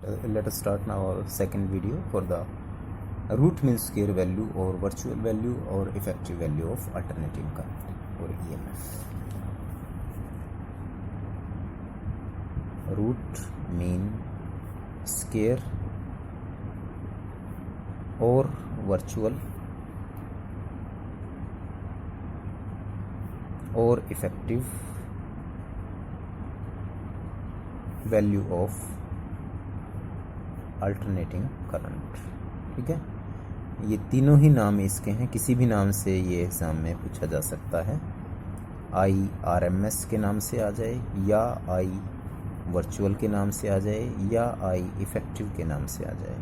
Let us start now our second video for the root mean square value or virtual value or effective value of alternating current or EMF. Root mean square or virtual or effective value of alternating current. ठीक है, ये तीनों ही नाम इसके हैं, किसी भी नाम से ये एग्ज़ाम में पूछा जा सकता है। IRMS के नाम से आ जाए, या I वर्चुअल के नाम से आ जाए, या I इफ़ेक्टिव के नाम से आ जाए।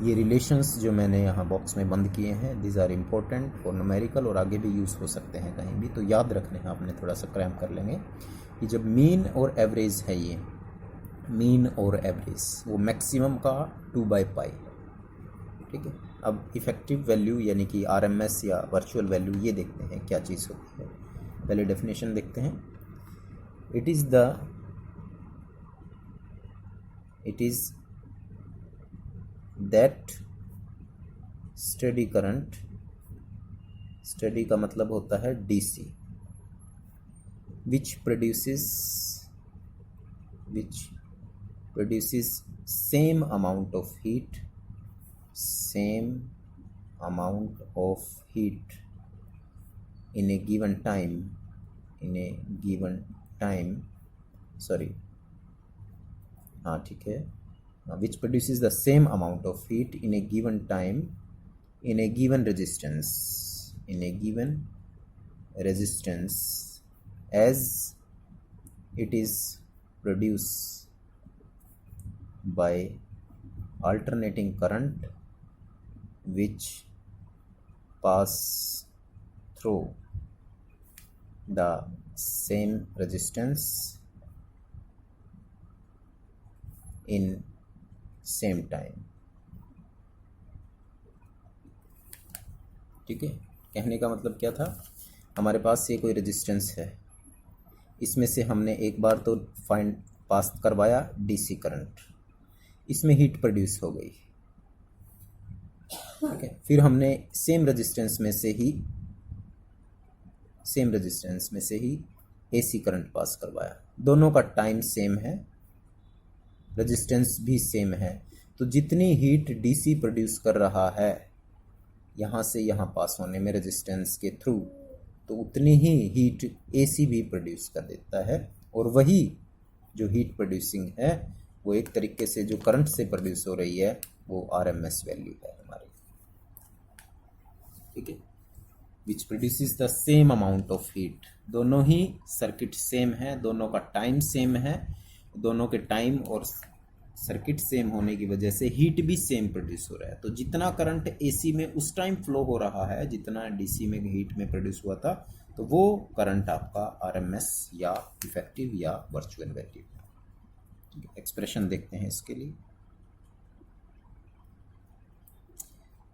ये रिलेशंस जो मैंने यहाँ बॉक्स में बंद किए हैं, this are important for numerical और आगे भी यूज़ हो सकते हैं कहीं भी, तो याद रखने हैं आपने, थोड़ा सा क्रैम कर लेंगे कि जब मीन और एवरेज है, ये मीन और एवरेज वो मैक्सिमम का 2/π। ठीक है, अब इफ़ेक्टिव वैल्यू यानी कि RMS या वर्चुअल वैल्यू, ये देखते हैं क्या चीज़ होती है। पहले डेफिनेशन देखते हैं। It is that steady current, steady का मतलब होता है DC, which produces same amount of heat in a given time, ठीक है, which produces the same amount of heat in a given time in a given resistance as it is produced by alternating current which pass through the same resistance in same time। ठीक है, कहने का मतलब क्या था, हमारे पास ये कोई रेजिस्टेंस है, इसमें से हमने एक बार तो पास करवाया DC करंट, इसमें हीट प्रोड्यूस हो गई। ठीक है, फिर हमने सेम रेजिस्टेंस में से ही AC करंट पास करवाया, दोनों का टाइम सेम है, रेजिस्टेंस भी सेम है, तो जितनी हीट DC प्रोड्यूस कर रहा है यहाँ से यहाँ पास होने में रेजिस्टेंस के थ्रू, तो उतनी ही हीट AC भी प्रोड्यूस कर देता है, और वही जो हीट प्रोड्यूसिंग है वो एक तरीके से जो करंट से प्रोड्यूस हो रही है वो RMS वैल्यू है हमारी। ठीक है, which produces the same amount of heat, दोनों ही सर्किट सेम है, दोनों का टाइम सेम है, दोनों के टाइम और सर्किट सेम होने की वजह से हीट भी सेम प्रोड्यूस हो रहा है। तो जितना करंट AC में उस टाइम फ्लो हो रहा है जितना DC में हीट में प्रोड्यूस हुआ था, तो वो करंट आपका RMS या इफेक्टिव या वर्चुअल वैल्यू। एक्सप्रेशन देखते हैं इसके लिए।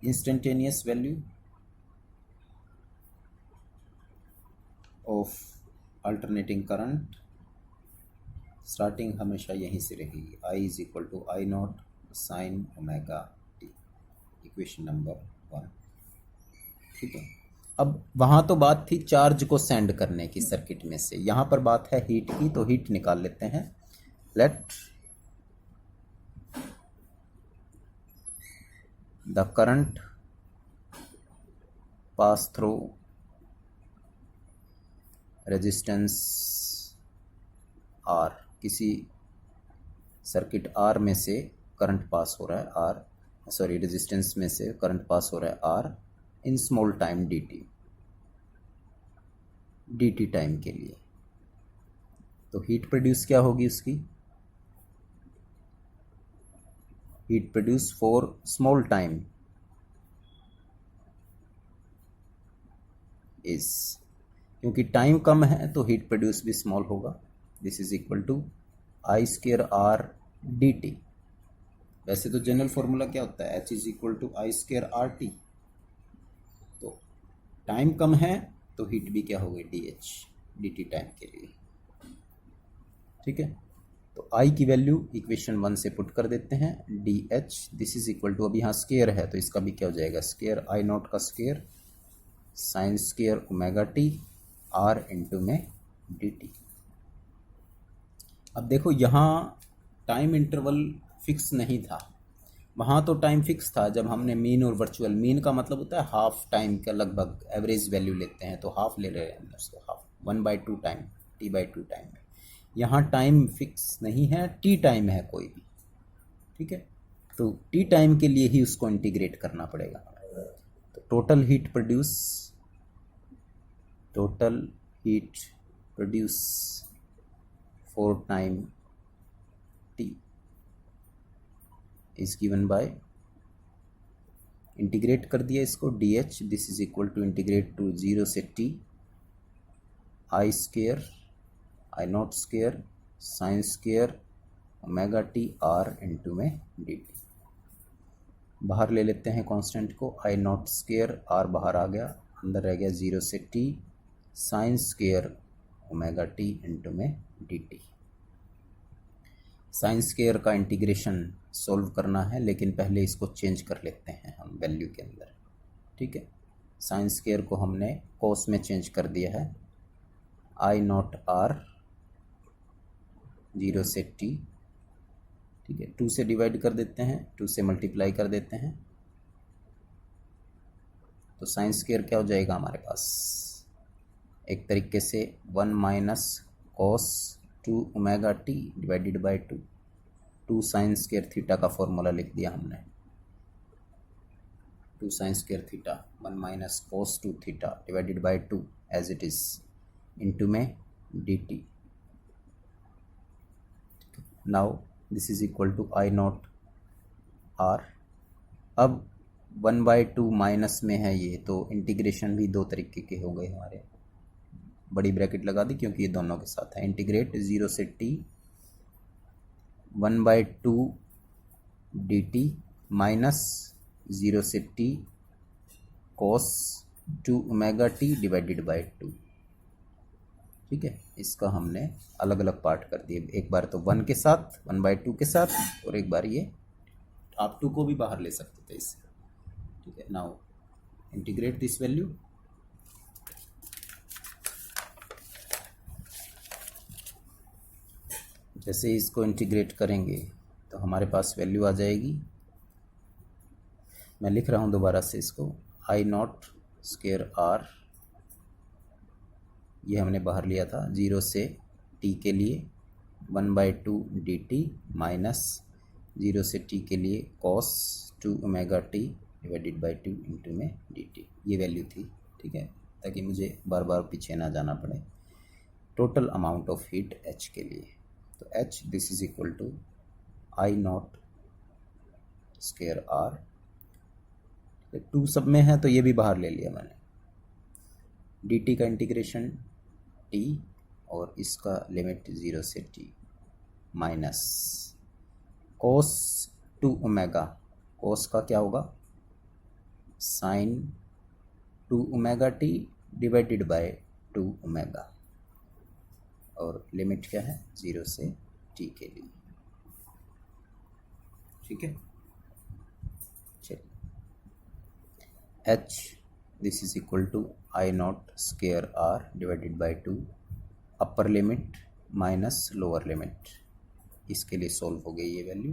Instantaneous value of alternating current, starting हमेशा यहीं से रहेगी, I = I0 sin ωt, equation number 1। ठीक है, अब वहाँ तो बात थी चार्ज को सेंड करने की सर्किट में से, यहाँ पर बात है हीट की, तो हीट निकाल लेते हैं। Let the current pass through resistance R, किसी सर्किट R में से करंट पास हो रहा है, रेजिस्टेंस में से करंट पास हो रहा है R in small time dt time के लिए, तो हीट प्रोड्यूस क्या होगी उसकी, heat produce for small time is, क्योंकि टाइम कम है तो हीट प्रोड्यूस भी स्मॉल होगा। This is equal to I² R dt। वैसे तो जनरल फॉर्मूला क्या होता है, H = I² RT, तो टाइम कम है तो हीट भी क्या होगी, DH dt टाइम के लिए। ठीक है, तो आई की वैल्यू इक्वेशन 1 से पुट कर देते हैं, d h this is equal to, अब यहाँ स्केयर है तो इसका भी क्या हो जाएगा, स्केयर आई नॉट का square sine square omega t R into में डी टी। अब देखो यहाँ टाइम इंटरवल फिक्स नहीं था, वहाँ तो टाइम फिक्स था जब हमने मीन और वर्चुअल, मीन का मतलब होता है हाफ टाइम का लगभग एवरेज वैल्यू लेते हैं, तो हाफ ले रहे हैं उसको, हाफ 1/2 टाइम t/2 टाइम में। यहाँ टाइम फिक्स नहीं है, टी टाइम है कोई भी, ठीक है, तो टी टाइम के लिए ही उसको इंटीग्रेट करना पड़ेगा। तो total heat produce for time t is given by, integrate कर दिया इसको, d h this is equal to integrate to 0 से t I square I not square sine square omega t R into में d t. बाहर ले लेते हैं constant को, आई नॉट स्केयर आर बाहर आ गया, अंदर रह गया 0 से t sign square omega T into में डी टी। साइन स्केयर का इंटीग्रेशन सॉल्व करना है, लेकिन पहले इसको चेंज कर लेते हैं हम वैल्यू के अंदर, ठीक है। साइन स्केयर को हमने कोस में चेंज कर दिया है, आई नॉट आर 0 से t, ठीक है, 2 से डिवाइड कर देते हैं, 2 से मल्टीप्लाई कर देते हैं, तो साइन स्केयर क्या हो जाएगा हमारे पास, एक तरीके से 1 minus cos 2 omega t divided by 2 sine square theta का फॉर्मूला लिख दिया हमने, 2 sine square theta 1 minus cos 2 theta divided by 2 as it is into में d t. Now this is equal to I not R. अब 1/2 minus में है ये, तो इंटीग्रेशन भी दो तरीके के हो गए हमारे, बड़ी ब्रैकेट लगा दी क्योंकि ये दोनों के साथ है, इंटीग्रेट 0 से t 1/2 डी टी माइनस 0 से t cos 2 omega t divided by 2, ठीक है। इसका हमने अलग अलग पार्ट कर दिए, एक बार तो 1 के साथ 1/2 के साथ, और एक बार ये आप 2 को भी बाहर ले सकते थे इससे, ठीक है। नाउ इंटीग्रेट दिस वैल्यू, जैसे इसको इंटीग्रेट करेंगे तो हमारे पास वैल्यू आ जाएगी, मैं लिख रहा हूँ दोबारा से इसको, आई नॉट स्केयर आर, ये हमने बाहर लिया था 0 से t के लिए 1/2 डी टी माइनस 0 से t के लिए cos 2 omega t divided by 2 into में डी टी, ये वैल्यू थी, ठीक है, ताकि मुझे बार बार पीछे ना जाना पड़े। Total amount of heat h के लिए, तो h this is equal to I not square R, 2 सब में है तो ये भी बाहर ले लिया मैंने, डी टी का इंटीग्रेशन t और इसका लिमिट 0 से t minus cos 2 omega, cos का क्या होगा sine 2 omega t divided by 2 omega, और लिमिट क्या है 0 से t के लिए, ठीक है। चलिए h this is equal to I not square R divided by 2 upper limit minus lower limit, इसके लिए सॉल्व हो गई ये वैल्यू,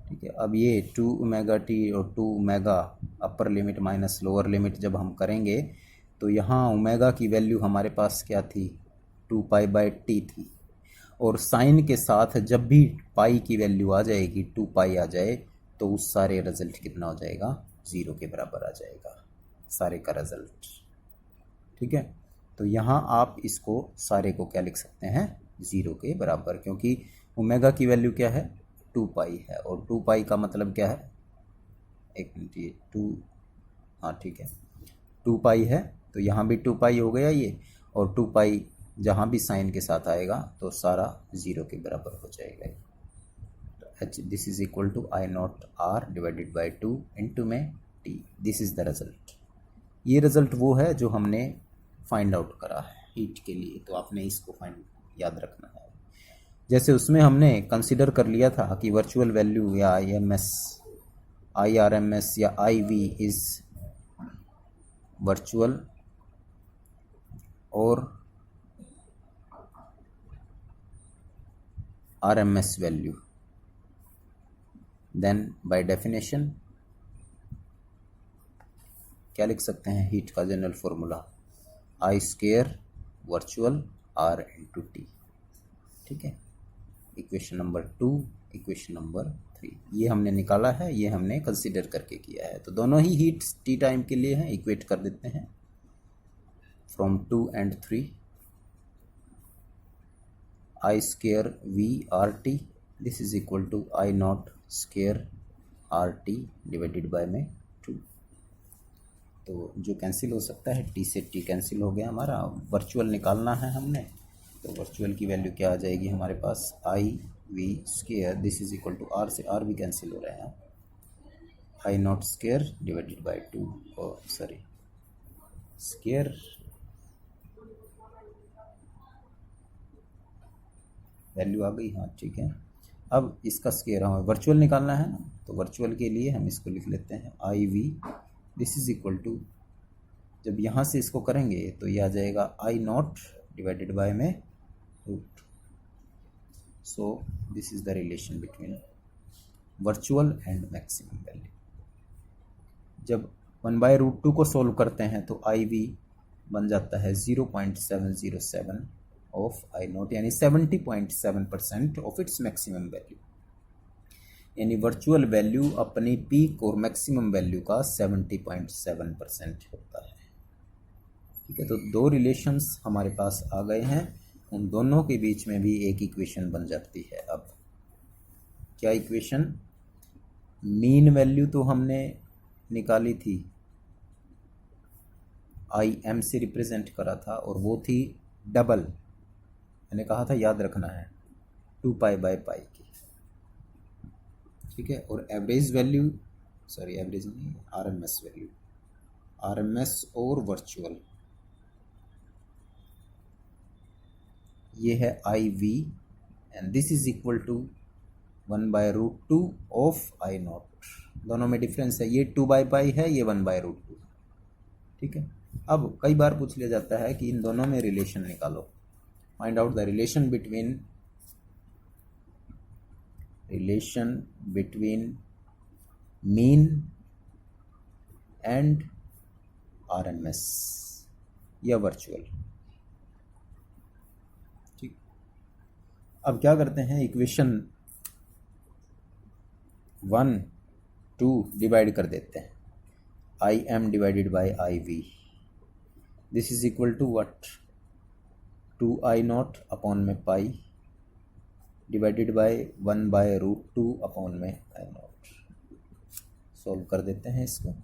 ठीक है। अब ये 2 ओमेगा टी और 2 ओमेगा अपर लिमिट माइनस लोअर लिमिट जब हम करेंगे तो यहाँ ओमेगा की वैल्यू हमारे पास क्या थी 2π/t थी, और साइन के साथ जब भी पाई की वैल्यू आ जाएगी 2π आ जाए तो उस सारे रिजल्ट कितना हो जाएगा 0 के बराबर आ जाएगा सारे का रिजल्ट, ठीक है। तो यहाँ आप इसको सारे को क्या लिख सकते हैं 0 के बराबर, क्योंकि ओमेगा की वैल्यू क्या है 2π है, और 2π का मतलब क्या है, एक मिनट, ये 2, हाँ ठीक है 2π है, तो यहाँ भी 2π हो गया ये, और 2π जहाँ भी साइन के साथ आएगा तो सारा 0 के बराबर हो जाएगा। तो h this is equal to I not R divided by 2 into में t, this is the result. ये रिजल्ट वो है जो हमने फाइंड आउट करा है हीट के लिए, तो आपने इसको याद रखना है। जैसे उसमें हमने कंसिडर कर लिया था कि वर्चुअल वैल्यू या IRMS या IV इज वर्चुअल और RMS value, then by definition क्या लिख सकते हैं? हीट का general formula I² virtual R/T। ठीक है, इक्वेशन नंबर 2, इक्वेशन नंबर 3 ये हमने निकाला है, ये हमने कंसिडर करके किया है। तो दोनों ही हीट्स टी टाइम के लिए हैं, इक्वेट कर देते हैं from 2 and 3 I² VRT this is equal to I0² RT divided by में 2। तो जो कैंसिल हो सकता है, टी से टी कैंसिल हो गया हमारा। वर्चुअल निकालना है हमने, तो वर्चुअल की वैल्यू क्या आ जाएगी हमारे पास? IV² this is equal to R से R भी कैंसिल हो रहे हैं, I0² divided by 2 sorry square value आ गई। हाँ ठीक है, अब इसका स्क्वायर हमें वर्चुअल निकालना है ना, तो वर्चुअल के लिए हम इसको लिख लेते हैं IV this is equal to, जब यहाँ से इसको करेंगे तो ये आ जाएगा I0 डिवाइडेड बाय में root. So this is the relation between virtual and maximum value. जब 1/√2 को सोल्व करते हैं तो IV बन जाता है 0.707 ऑफ I0 यानी 70.7% ऑफ इट्स मैक्सिमम वैल्यू, यानी वर्चुअल वैल्यू अपनी पीक और मैक्सिमम वैल्यू का 70.7% होता है। ठीक है, तो दो रिलेशंस हमारे पास आ गए हैं, उन दोनों के बीच में भी एक इक्वेशन बन जाती है। अब क्या इक्वेशन? मीन वैल्यू तो हमने निकाली थी, IM से रिप्रेजेंट करा था, और वो थी डबल, मैंने कहा था याद रखना है 2π/π की। ठीक है, और एवरेज वैल्यू, सॉरी एवरेज नहीं, RMS वैल्यू, RMS और वर्चुअल, ये है IV and this is equal to 1/√2 of I0। दोनों में डिफरेंस है, ये 2/π है, ये 1/√2। ठीक है, अब कई बार पूछ लिया जाता है कि इन दोनों में रिलेशन निकालो, find out the relation between mean and RMS या वर्चुअल। ठीक, अब क्या करते हैं, इक्वेशन 1, 2 डिवाइड कर देते हैं, IM divided by IV this is equal to what? 2I0 upon में पाई डिवाइडेड बाय 1/√2 अपॉन में I0। सॉल्व कर देते हैं इसको,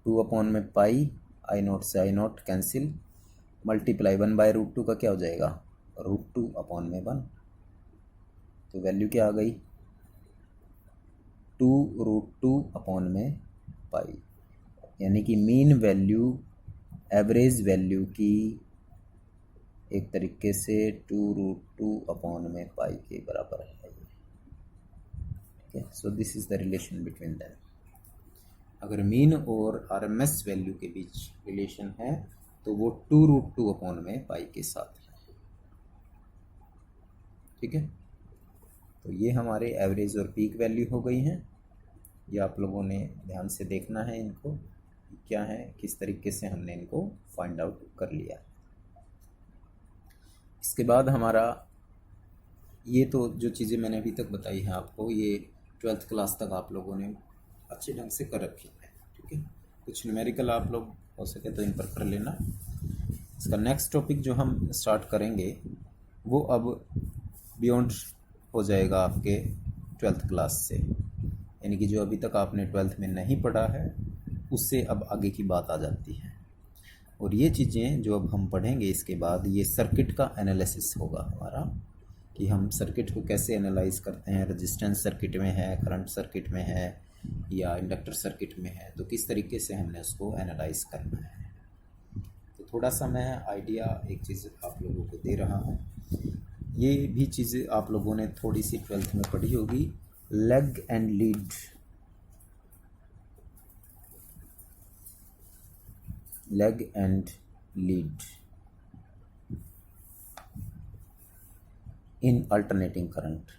2 अपॉन में पाई, I0 से I0 कैंसिल, मल्टीप्लाई 1/√2 का क्या हो जाएगा? √2 अपॉन में 1। तो वैल्यू क्या आ गई? 2√2 अपॉन में पाई, यानी कि मीन वैल्यू एवरेज वैल्यू की एक तरीके से 2√2 अपॉन में पाई के बराबर है ये। ठीक है, सो this is the relation between them. अगर मीन और RMS वैल्यू के बीच रिलेशन है तो वो 2√2 अपॉन में पाई के साथ है। ठीक है, तो ये हमारे एवरेज और पीक वैल्यू हो गई हैं। ये आप लोगों ने ध्यान से देखना है इनको, क्या है, किस तरीके से हमने इनको फाइंड आउट कर लिया। इसके बाद हमारा ये तो जो चीज़ें मैंने अभी तक बताई हैं आपको, ये 12th क्लास तक आप लोगों ने अच्छे ढंग से कर रखी है। ठीक है, कुछ न्यूमेरिकल आप लोग हो सके तो इन पर कर लेना। इसका नेक्स्ट टॉपिक जो हम स्टार्ट करेंगे वो अब बियॉन्ड हो जाएगा आपके 12th क्लास से, यानी कि जो अभी तक आपने 12th में नहीं पढ़ा है उससे अब आगे की बात आ जाती है। और ये चीज़ें जो अब हम पढ़ेंगे इसके बाद, ये सर्किट का एनालिसिस होगा हमारा, कि हम सर्किट को कैसे एनालाइज करते हैं, रेजिस्टेंस सर्किट में है, करंट सर्किट में है या इंडक्टर सर्किट में है, तो किस तरीके से हमने उसको एनालाइज करना है। तो थोड़ा सा मैं आइडिया एक चीज़ आप लोगों को दे रहा हूँ, ये भी चीज़ें आप लोगों ने थोड़ी सी 12th में पढ़ी होगी। Lag and lead, lag and lead in alternating current.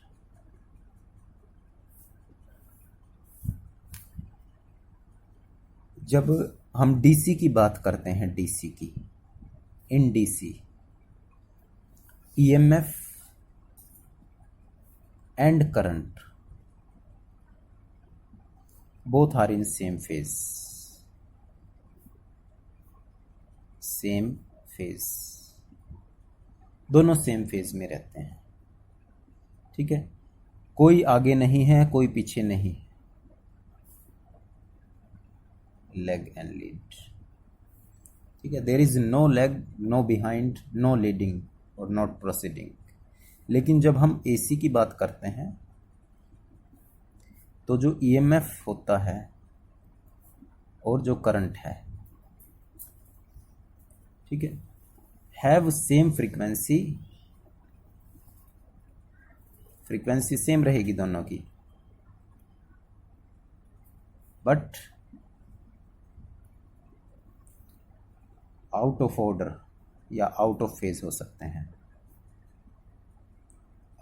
जब हम डीसी की बात करते हैं, डीसी की, in DC EMF and current both are in same phase, same phase, दोनों सेम फेज में रहते हैं। ठीक है, कोई आगे नहीं है, कोई पीछे नहीं। लेग एंड लीड, ठीक है, there is no lag, no behind, no leading और नॉट प्रोसीडिंग। लेकिन जब हम एसी की बात करते हैं तो जो ईएमएफ होता है और जो करंट है, ठीक है, have same frequency, frequency same रहेगी दोनों की, बट आउट ऑफ ऑर्डर या आउट ऑफ फेज हो सकते हैं,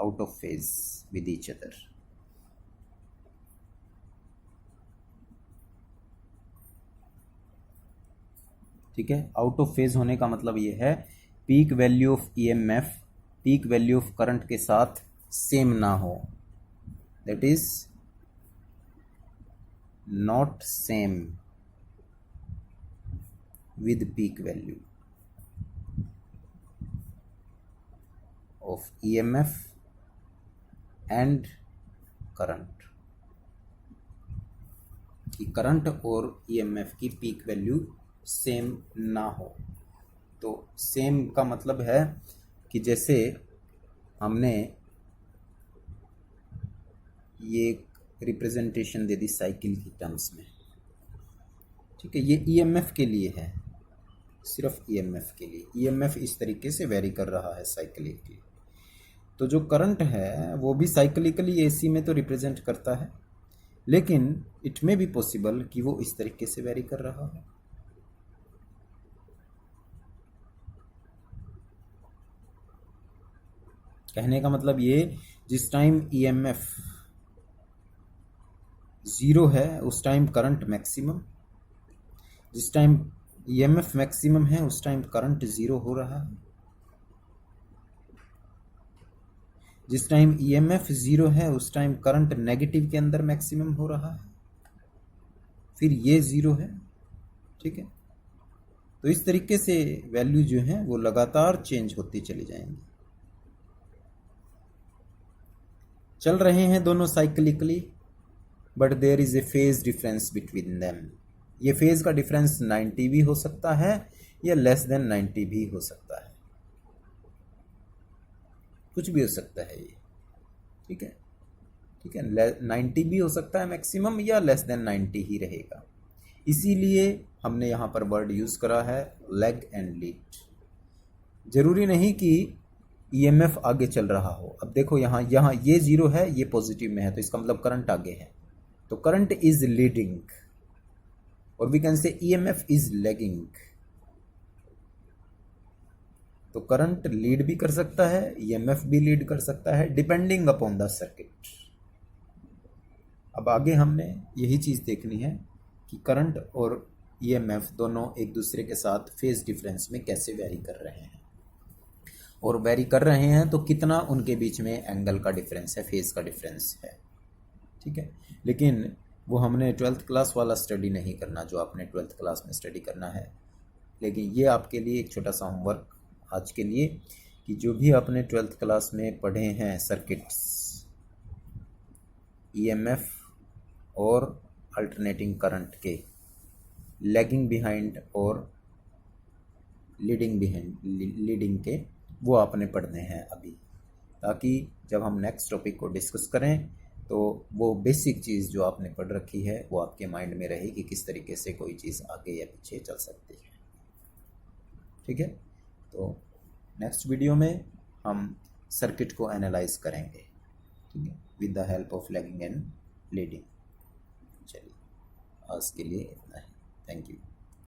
out of phase with each other. ठीक है, आउट ऑफ फेज होने का मतलब ये है peak value of EMF peak value of current के साथ सेम ना हो, that is not same with peak value of EMF and current, कि करंट और ईएमएफ की पीक वैल्यू सेम ना हो। तो सेम का मतलब है कि जैसे हमने ये रिप्रेजेंटेशन दे दी साइकिल की टर्म्स में, ठीक है, ये ईएमएफ के लिए है, सिर्फ ईएमएफ के लिए। ईएमएफ इस तरीके से वेरी कर रहा है साइक्लिकली, तो जो करंट है वो भी साइक्लिकली एसी में तो रिप्रेजेंट करता है, लेकिन इट मे बी पॉसिबल कि वो इस तरीके से वेरी कर रहा है। कहने का मतलब ये, जिस टाइम ईएमएफ 0 है उस टाइम करंट मैक्सिमम, जिस टाइम ईएमएफ मैक्सिमम है उस टाइम करंट 0 हो रहा है, जिस टाइम ईएमएफ 0 है उस टाइम करंट नेगेटिव के अंदर मैक्सिमम हो रहा है, फिर ये 0 है। ठीक है, तो इस तरीके से वैल्यू जो है वो लगातार चेंज होती चली जाएंगी। चल रहे हैं दोनों cyclically, but there is a phase difference between them. ये फेज का डिफरेंस 90 भी हो सकता है या लेस देन 90 भी हो सकता है, कुछ भी हो सकता है ये। ठीक है, ठीक है, 90 भी हो सकता है मैक्सिमम, या लेस देन 90 ही रहेगा। इसीलिए हमने यहाँ पर वर्ड यूज करा है लेग एंड लीड। जरूरी नहीं कि ईएमएफ आगे चल रहा हो। अब देखो यहाँ ये 0 है, ये पॉजिटिव में है, तो इसका मतलब करंट आगे है, तो करंट इज लीडिंग, और we can say EMF is lagging. तो करंट लीड भी कर सकता है, ईएमएफ भी लीड कर सकता है, डिपेंडिंग अपॉन द सर्किट। अब आगे हमने यही चीज देखनी है कि करंट और ईएमएफ दोनों एक दूसरे के साथ फेज डिफरेंस में कैसे वेरी कर रहे हैं, और वेरी कर रहे हैं तो कितना उनके बीच में एंगल का डिफरेंस है, फेज का डिफरेंस है। ठीक है, लेकिन वो हमने 12th क्लास वाला स्टडी नहीं करना जो आपने 12th क्लास में स्टडी करना है। लेकिन ये आपके लिए एक छोटा सा होमवर्क आज के लिए, कि जो भी आपने 12th क्लास में पढ़े हैं सर्किट्स, ईएमएफ और अल्टरनेटिंग करंट के लैगिंग बिहाइंड और लीडिंग के, वो आपने पढ़ने हैं अभी, ताकि जब हम नेक्स्ट टॉपिक को डिस्कस करें तो वो बेसिक चीज़ जो आपने पढ़ रखी है वो आपके माइंड में रहे कि किस तरीके से कोई चीज़ आगे या पीछे चल सकती है। ठीक है, तो नेक्स्ट वीडियो में हम सर्किट को एनालाइज करेंगे, ठीक है, with the help of lagging and leading. चलिए आज के लिए इतना है, थैंक यू।